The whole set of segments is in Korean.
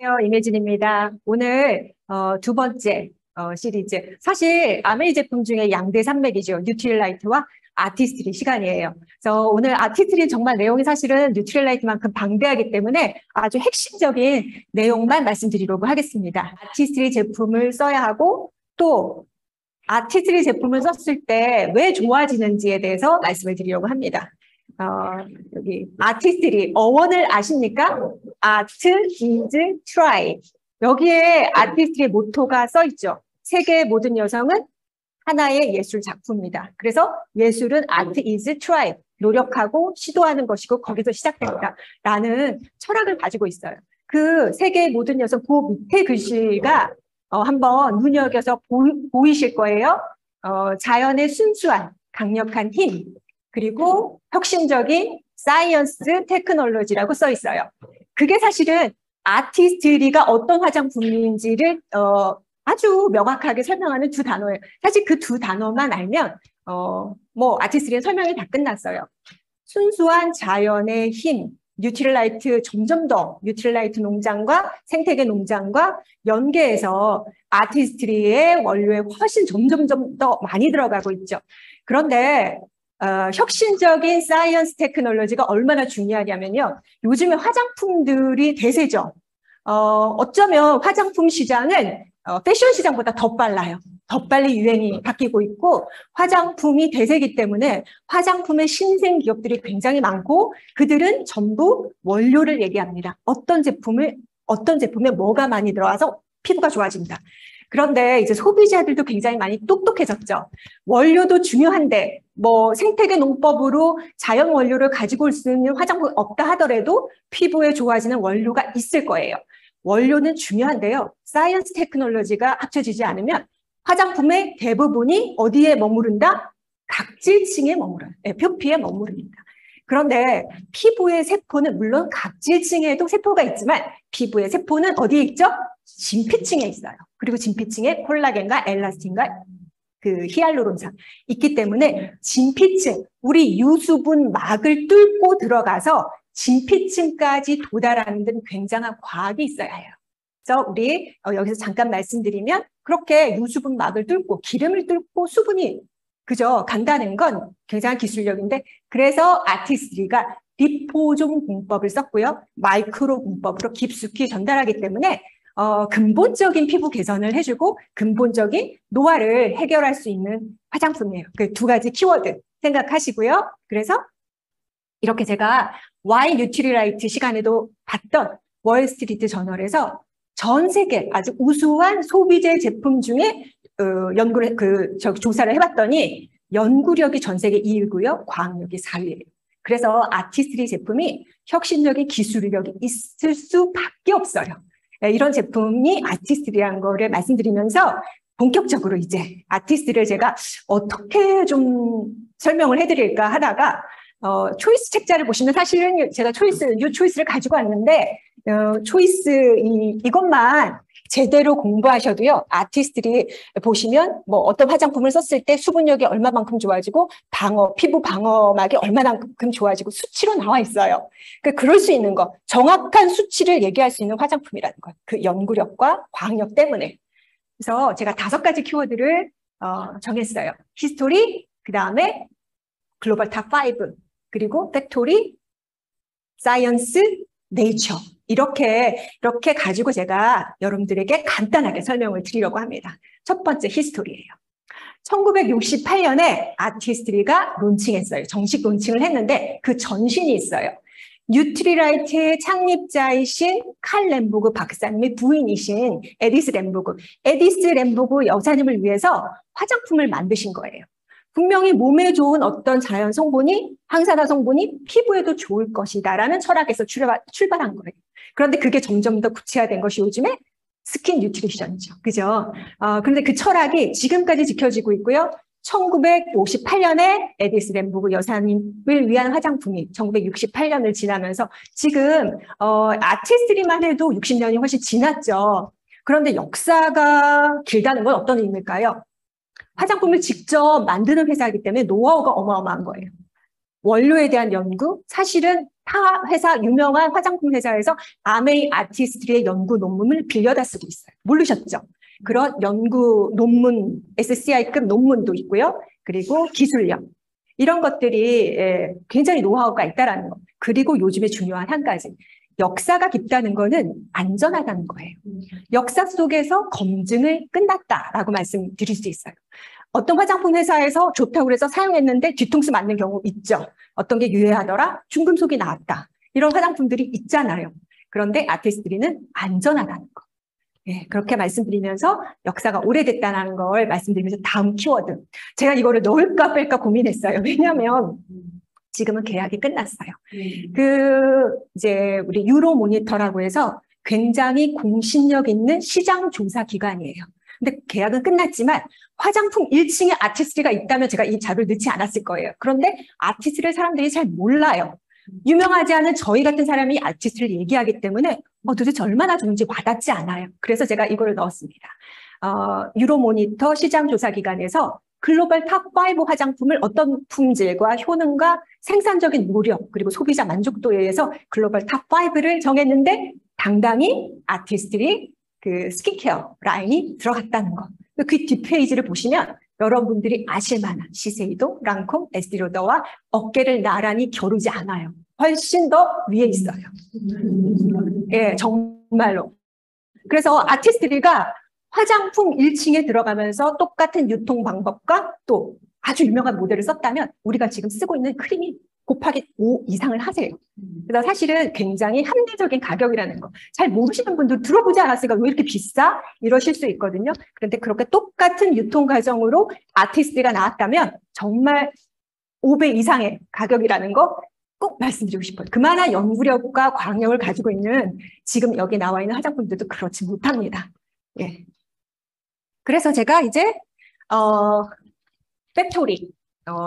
안녕하세요. 임혜진입니다. 오늘 두 번째 시리즈. 사실 아메이 제품 중에 양대 산맥이죠. 뉴트릴라이트와 아티스트리 시간이에요. 그래서 오늘 아티스트리 정말 내용이 사실은 뉴트릴라이트만큼 방대하기 때문에 아주 핵심적인 내용만 말씀드리려고 하겠습니다. 아티스트리 제품을 써야 하고 또 아티스트리 제품을 썼을 때 왜 좋아지는지에 대해서 말씀을 드리려고 합니다. 여기 아티스트리 어원을 아십니까? Art is try. 여기에 아티스트리의 모토가 써 있죠. 세계의 모든 여성은 하나의 예술 작품입니다. 그래서 예술은 Art is try. 노력하고 시도하는 것이고 거기서 시작됩니다. 라는 철학을 가지고 있어요. 그 세계의 모든 여성 그 밑에 글씨가 한번 눈여겨서 보이실 거예요. 자연의 순수한 강력한 힘 그리고 혁신적인 사이언스 테크놀로지라고 써 있어요. 그게 사실은 아티스트리가 어떤 화장품인지를 아주 명확하게 설명하는 두 단어예요. 사실 그 두 단어만 알면 아티스트리의 설명이 다 끝났어요. 순수한 자연의 힘, 뉴트릴라이트 점점 더 뉴트릴라이트 농장과 생태계 농장과 연계해서 아티스트리의 원료에 훨씬 점점 더 많이 들어가고 있죠. 그런데 혁신적인 사이언스 테크놀로지가 얼마나 중요하냐면요. 요즘에 화장품들이 대세죠. 어쩌면 화장품 시장은 패션 시장보다 더 빨라요. 더 빨리 유행이 바뀌고 있고 화장품이 대세이기 때문에 화장품의 신생 기업들이 굉장히 많고 그들은 전부 원료를 얘기합니다. 어떤 제품에 뭐가 많이 들어와서 피부가 좋아진다. 그런데 이제 소비자들도 굉장히 많이 똑똑해졌죠. 원료도 중요한데 생태계 농법으로 자연 원료를 가지고 올 수 있는 화장품이 없다 하더라도 피부에 좋아지는 원료가 있을 거예요. 원료는 중요한데요. 사이언스 테크놀로지가 합쳐지지 않으면 화장품의 대부분이 어디에 머무른다? 각질층에 머물어요. 표피에 머무릅니다. 그런데 피부의 세포는 물론 각질층에도 세포가 있지만 피부의 세포는 어디에 있죠? 진피층에 있어요. 그리고 진피층에 콜라겐과 엘라스틴과 그 히알루론산 있기 때문에 진피층, 우리 유수분 막을 뚫고 들어가서 진피층까지 도달하는 데는 굉장한 과학이 있어야 해요. 그래서 우리 여기서 잠깐 말씀드리면 그렇게 유수분 막을 뚫고 기름을 뚫고 수분이 그저 간다는 건 굉장한 기술력인데 그래서 아티스트리가 리포존 공법을 썼고요. 마이크로 공법으로 깊숙이 전달하기 때문에 근본적인 피부 개선을 해주고 근본적인 노화를 해결할 수 있는 화장품이에요. 그 두 가지 키워드 생각하시고요. 그래서 이렇게 제가 Y 뉴트리라이트 시간에도 봤던 월스트리트 저널에서 전 세계 아주 우수한 소비재 제품 중에 조사를 해봤더니 연구력이 전 세계 2위고요. 과학력이 4위예요. 그래서 아티스트리 제품이 혁신적인 기술력이 있을 수밖에 없어요. 이런 제품이 아티스트리라는 거를 말씀드리면서 본격적으로 이제 아티스트를 제가 어떻게 좀 설명을 해드릴까 하다가 초이스 책자를 보시면 사실은 제가 뉴 초이스를 가지고 왔는데 초이스 이것만 제대로 공부하셔도요. 아티스트리 보시면 어떤 화장품을 썼을 때 수분력이 얼마만큼 좋아지고 피부 방어막이 얼마만큼 좋아지고 수치로 나와 있어요. 그럴 수 있는 거, 정확한 수치를 얘기할 수 있는 화장품이라는 것, 그 연구력과 과학력 때문에. 그래서 제가 5가지 키워드를 정했어요. 히스토리, 그 다음에 글로벌 탑5, 그리고 팩토리, 사이언스, 네이처. 이렇게 가지고 제가 여러분들에게 간단하게 설명을 드리려고 합니다. 첫 번째 히스토리예요. 1968년에 아티스트리가 론칭했어요. 정식 론칭을 했는데 그 전신이 있어요. 뉴트리라이트의 창립자이신 칼 램보그 박사님의 부인이신 에디스 램보그 여사님을 위해서 화장품을 만드신 거예요. 분명히 몸에 좋은 어떤 자연 성분이 항산화 성분이 피부에도 좋을 것이다라는 철학에서 출발한 거예요. 그런데 그게 점점 더 구체화된 것이 요즘에 스킨 뉴트리션이죠. 그죠? 그런데 그 철학이 지금까지 지켜지고 있고요. 1958년에 에디스 램보그 여사님을 위한 화장품이 1968년을 지나면서 지금 아티스트리만 해도 60년이 훨씬 지났죠. 그런데 역사가 길다는 건 어떤 의미일까요? 화장품을 직접 만드는 회사이기 때문에 노하우가 어마어마한 거예요. 원료에 대한 연구, 사실은 타 회사, 유명한 화장품 회사에서 아메이 아티스트의 연구 논문을 빌려다 쓰고 있어요. 모르셨죠? 그런 연구 논문, SCI급 논문도 있고요. 그리고 기술력. 이런 것들이 굉장히 노하우가 있다라는 거. 그리고 요즘에 중요한 한 가지. 역사가 깊다는 거는 안전하다는 거예요. 역사 속에서 검증을 끝났다라고 말씀드릴 수 있어요. 어떤 화장품 회사에서 좋다고 해서 사용했는데 뒤통수 맞는 경우 있죠. 어떤 게 유해하더라? 중금속이 나왔다. 이런 화장품들이 있잖아요. 그런데 아티스트리는 안전하다는 거. 예, 그렇게 말씀드리면서 역사가 오래됐다는 걸 말씀드리면서 다음 키워드. 제가 이거를 넣을까 뺄까 고민했어요. 왜냐하면 지금은 계약이 끝났어요. 이제 우리 유로모니터라고 해서 굉장히 공신력 있는 시장 조사 기관이에요. 근데 계약은 끝났지만 화장품 1층에 아티스트가 있다면 제가 이 자료를 넣지 않았을 거예요. 그런데 아티스트를 사람들이 잘 몰라요. 유명하지 않은 저희 같은 사람이 아티스트를 얘기하기 때문에 도대체 얼마나 좋은지 와닿지 않아요. 그래서 제가 이거를 넣었습니다. 유로모니터 시장조사기관에서 글로벌 탑5 화장품을 어떤 품질과 효능과 생산적인 노력 그리고 소비자 만족도에 의해서 글로벌 탑5를 정했는데 당당히 아티스트리 그 스킨케어 라인이 들어갔다는 거. 그 뒷페이지를 보시면 여러분들이 아실 만한 시세이도, 랑콤, 에스티로더와 어깨를 나란히 겨루지 않아요. 훨씬 더 위에 있어요. 예, 정말로. 그래서 아티스트리가 화장품 1층에 들어가면서 똑같은 유통 방법과 또 아주 유명한 모델을 썼다면 우리가 지금 쓰고 있는 크림이 곱하기 5 이상을 하세요. 그래서 사실은 굉장히 합리적인 가격이라는 거. 잘 모르시는 분들 들어보지 않았으니까 왜 이렇게 비싸? 이러실 수 있거든요. 그런데 그렇게 똑같은 유통 과정으로 아티스트가 나왔다면 정말 5배 이상의 가격이라는 거 꼭 말씀드리고 싶어요. 그만한 연구력과 광역을 가지고 있는 지금 여기 나와 있는 화장품들도 그렇지 못합니다. 예. 그래서 제가 이제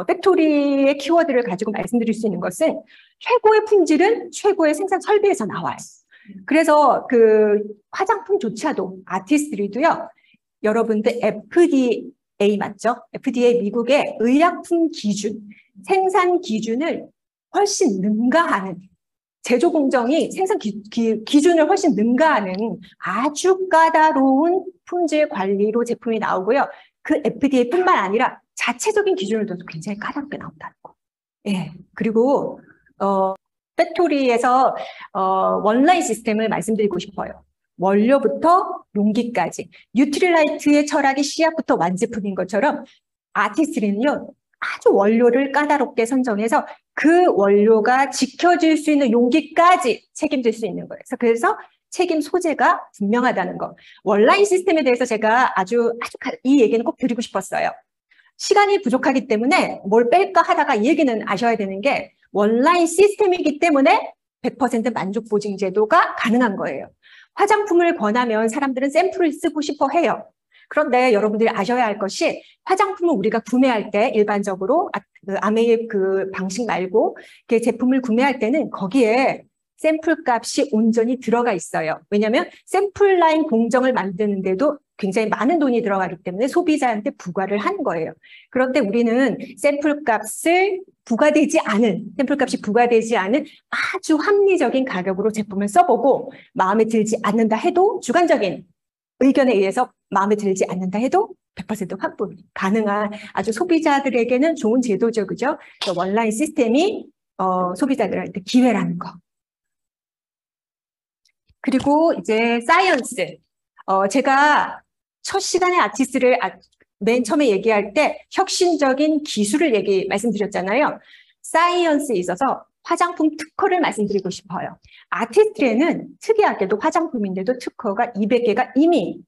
팩토리의 키워드를 가지고 말씀드릴 수 있는 것은 최고의 품질은 최고의 생산 설비에서 나와요. 그래서 그 화장품조차도 아티스트리도요. 여러분들 FDA 맞죠? FDA 미국의 의약품 기준, 생산 기준을 훨씬 능가하는 제조 공정이 생산 기준을 훨씬 능가하는 아주 까다로운 품질 관리로 제품이 나오고요. 그 FDA뿐만 아니라 자체적인 기준을도 굉장히 까다롭게 나온다는 거. 예. 그리고 팩토리에서 원라인 시스템을 말씀드리고 싶어요. 원료부터 용기까지. 뉴트릴라이트의 철학이 시작부터 완제품인 것처럼 아티스트리는요. 아주 원료를 까다롭게 선정해서 그 원료가 지켜질 수 있는 용기까지 책임질 수 있는 거예요. 그래서 책임 소재가 분명하다는 거. 원라인 시스템에 대해서 제가 아주 이 얘기는 꼭 드리고 싶었어요. 시간이 부족하기 때문에 뭘 뺄까 하다가 이 얘기는 아셔야 되는 게 원라인 시스템이기 때문에 100% 만족 보증 제도가 가능한 거예요. 화장품을 권하면 사람들은 샘플을 쓰고 싶어 해요. 그런데 여러분들이 아셔야 할 것이 화장품을 우리가 구매할 때 일반적으로 아메이 그 방식 말고 그 제품을 구매할 때는 거기에 샘플 값이 온전히 들어가 있어요. 왜냐하면 샘플 라인 공정을 만드는데도 굉장히 많은 돈이 들어가기 때문에 소비자한테 부과를 한 거예요. 그런데 우리는 샘플 값이 부과되지 않은 아주 합리적인 가격으로 제품을 써보고 마음에 들지 않는다 해도 주관적인 의견에 의해서 마음에 들지 않는다 해도 100% 환불 가능한 아주 소비자들에게는 좋은 제도죠. 그죠? 원라인 시스템이 소비자들한테 기회라는 거. 그리고 이제 사이언스. 제가 첫 시간에 아티스트를 맨 처음에 얘기할 때 혁신적인 기술을 말씀드렸잖아요. 사이언스에 있어서 화장품 특허를 말씀드리고 싶어요. 아티스트에는 특이하게도 화장품인데도 특허가 200개가 이미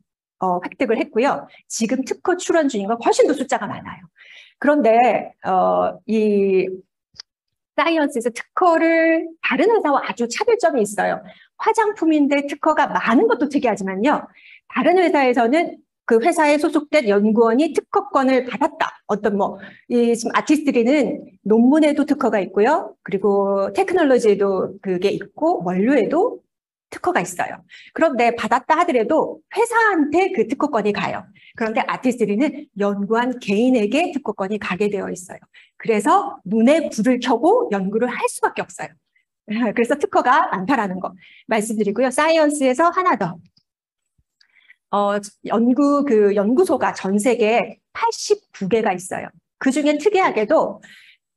획득을 했고요. 지금 특허 출원 중인 건 훨씬 더 숫자가 많아요. 그런데 이 사이언스에서 특허를 다른 회사와 아주 차별점이 있어요. 화장품인데 특허가 많은 것도 특이하지만요. 다른 회사에서는 그 회사에 소속된 연구원이 특허권을 받았다. 지금 아티스트리는 논문에도 특허가 있고요. 그리고 테크놀로지에도 그게 있고, 원료에도 특허가 있어요. 그런데 받았다 하더라도 회사한테 그 특허권이 가요. 그런데 아티스트리는 연구한 개인에게 특허권이 가게 되어 있어요. 그래서 눈에 불을 켜고 연구를 할 수밖에 없어요. 그래서 특허가 많다라는 거 말씀드리고요. 사이언스에서 하나 더. 연구소가 전 세계에 89개가 있어요. 그 중에 특이하게도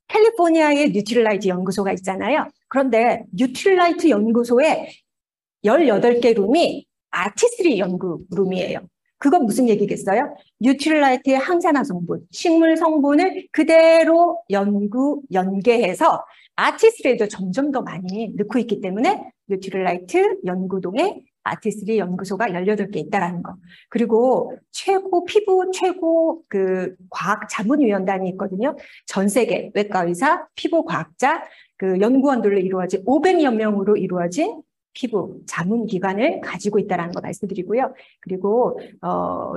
캘리포니아의 뉴트릴라이트 연구소가 있잖아요. 그런데 뉴트릴라이트 연구소에 18개 룸이 아티스트리 연구 룸이에요. 그건 무슨 얘기겠어요? 뉴트릴라이트의 항산화 성분, 식물 성분을 그대로 연계해서 아티스트리에도 점점 더 많이 넣고 있기 때문에 뉴트릴라이트 연구동에 아티스트리 연구소가 18개 있다라는 거. 그리고 피부 최고 그 과학 자문위원단이 있거든요. 전 세계 외과 의사, 피부 과학자, 그 연구원들로 이루어진 500여 명으로 이루어진 피부 자문기관을 가지고 있다는 거 말씀드리고요. 그리고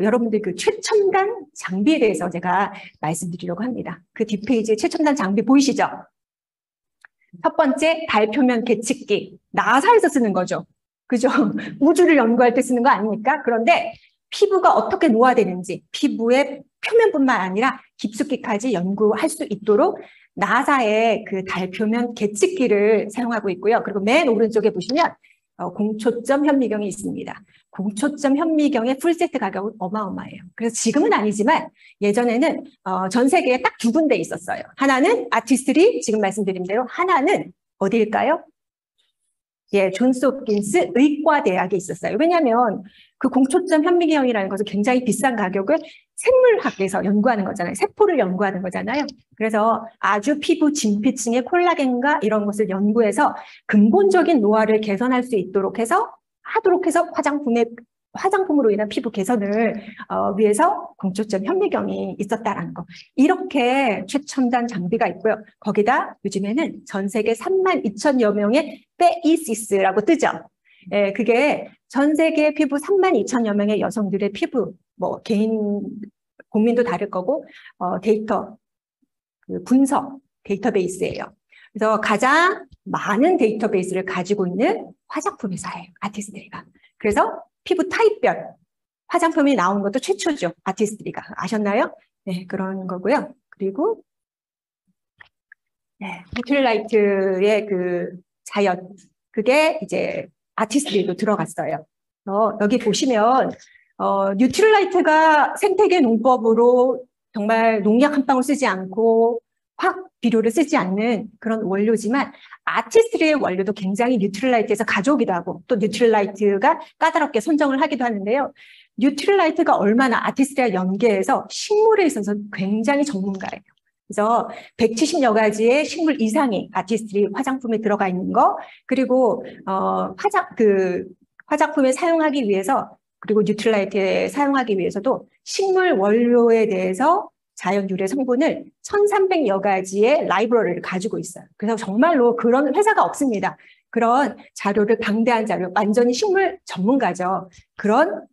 여러분들 그 최첨단 장비에 대해서 제가 말씀드리려고 합니다. 그 뒷페이지에 최첨단 장비 보이시죠? 첫 번째, 달 표면 계측기. 나사에서 쓰는 거죠. 그죠? 우주를 연구할 때 쓰는 거 아닙니까? 그런데 피부가 어떻게 노화되는지, 피부의 표면뿐만 아니라 깊숙이까지 연구할 수 있도록 나사의 그 달 표면 계측기를 사용하고 있고요. 그리고 맨 오른쪽에 보시면 공초점 현미경이 있습니다. 공초점 현미경의 풀세트 가격은 어마어마해요. 그래서 지금은 아니지만 예전에는 전 세계에 딱 2군데 있었어요. 하나는 아티스트리, 지금 말씀드린 대로 하나는 어디일까요? 예, 존스 홉킨스 의과대학에 있었어요. 왜냐하면 그 공초점 현미경이라는 것은 굉장히 비싼 가격을 생물학에서 연구하는 거잖아요. 세포를 연구하는 거잖아요. 그래서 아주 피부 진피층의 콜라겐과 이런 것을 연구해서 근본적인 노화를 개선할 수 있도록 해서 하도록 해서 화장품으로 인한 피부 개선을 위해서 공초점 현미경이 있었다라는 거. 이렇게 최첨단 장비가 있고요. 거기다 요즘에는 전 세계 32,000여 명의 페이시스라고 뜨죠. 예, 그게 전 세계 피부 32,000여 명의 여성들의 피부, 뭐 개인 국민도 다를 거고 데이터 분석 데이터베이스예요. 그래서 가장 많은 데이터베이스를 가지고 있는 화장품 회사예요. 아티스트리가. 그래서 피부 타입별 화장품이 나온 것도 최초죠. 아티스트리가. 아셨나요? 네, 그런 거고요. 그리고 네, 뉴트릴라이트의 그 자연, 그게 이제 아티스트리로 들어갔어요. 여기 보시면 뉴트릴라이트가 생태계 농법으로 정말 농약 한 방울 쓰지 않고 화학 비료를 쓰지 않는 그런 원료지만 아티스트리의 원료도 굉장히 뉴트릴라이트에서 가져오기도 하고 또 뉴트릴라이트가 까다롭게 선정을 하기도 하는데요. 뉴트릴라이트가 얼마나 아티스트리와 연계해서 식물에 있어서 굉장히 전문가예요. 그래서 170여 가지의 식물 이상이 아티스트리 화장품에 들어가 있는 거, 그리고 화장품에 사용하기 위해서, 그리고 뉴트릴라이트에 사용하기 위해서도 식물 원료에 대해서 자연 유래 성분을 1,300여 가지의 라이브러리를 가지고 있어요. 그래서 정말로 그런 회사가 없습니다. 그런 자료를, 방대한 자료, 완전히 식물 전문가죠. 그런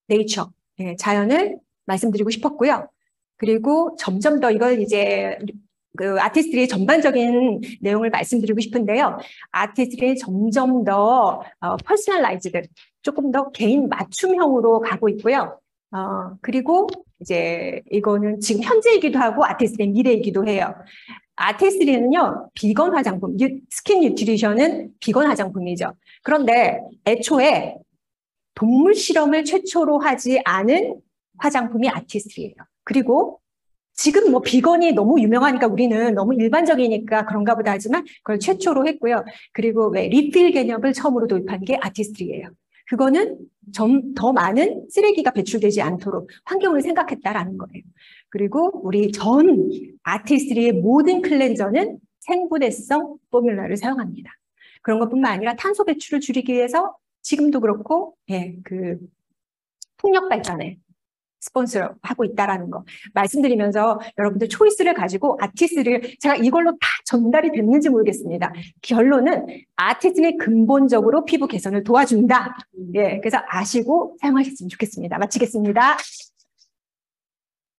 네이처, 자연을 말씀드리고 싶었고요. 그리고 점점 더 이걸 이제 그 아티스트리의 전반적인 내용을 말씀드리고 싶은데요. 아티스트리의 점점 더 퍼스널라이즈드, 조금 더 개인 맞춤형으로 가고 있고요. 그리고 이제 이거는 지금 현재이기도 하고 아티스트리의 미래이기도 해요. 아티스트리는요, 비건 화장품, 스킨 뉴트리션은 비건 화장품이죠. 그런데 애초에 동물 실험을 최초로 하지 않은 화장품이 아티스트리예요. 그리고 지금 뭐 비건이 너무 유명하니까 우리는 너무 일반적이니까 그런가 보다 하지만 그걸 최초로 했고요. 그리고 왜 리필 개념을 처음으로 도입한 게 아티스트리예요. 그거는 더 많은 쓰레기가 배출되지 않도록 환경을 생각했다라는 거예요. 그리고 우리 전 아티스트리의 모든 클렌저는 생분해성 포뮬러를 사용합니다. 그런 것뿐만 아니라 탄소 배출을 줄이기 위해서 지금도 그렇고, 그 풍력 발전에 스폰서하고 있다라는 거 말씀드리면서 여러분들 초이스를 가지고 아티스트를 제가 이걸로 다 전달이 됐는지 모르겠습니다. 결론은 아티스트는 근본적으로 피부 개선을 도와준다. 그래서 아시고 사용하셨으면 좋겠습니다. 마치겠습니다.